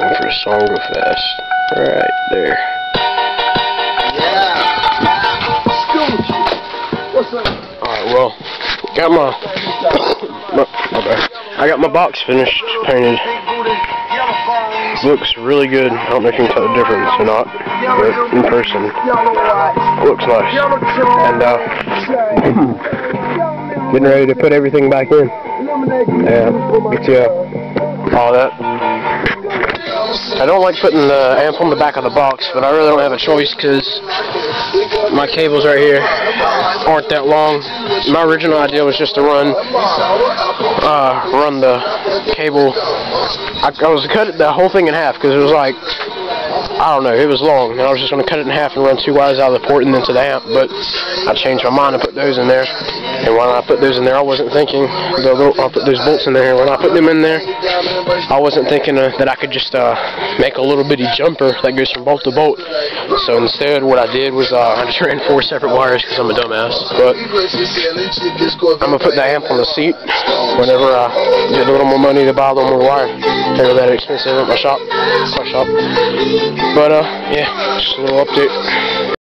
going for a song go fast. Right there. Yeah. What's up? Alright, well, got my I got my box finished, painted. Looks really good. I don't know if you can tell the difference or not, but in person, it looks nice. And getting ready to put everything back in. Yeah, get you all that. I don't like putting the amp on the back of the box, but I really don't have a choice because my cables right here aren't that long. My original idea was just to run the cable. I was cutting the whole thing in half because it was like, I don't know, it was long, and I was just going to cut it in half and run 2 wires out of the port and then to the amp, but I changed my mind and put those in there. And when I put those in there, I wasn't thinking, I'll put those bolts in there, when I put them in there, I wasn't thinking that I could just make a little bitty jumper that goes from bolt to bolt. So instead, what I did was I just ran 4 separate wires because I'm a dumbass. But I'm going to put the amp on the seat whenever I get a little more money to buy a little more wire. They're that expensive at my shop. But yeah, just a little update.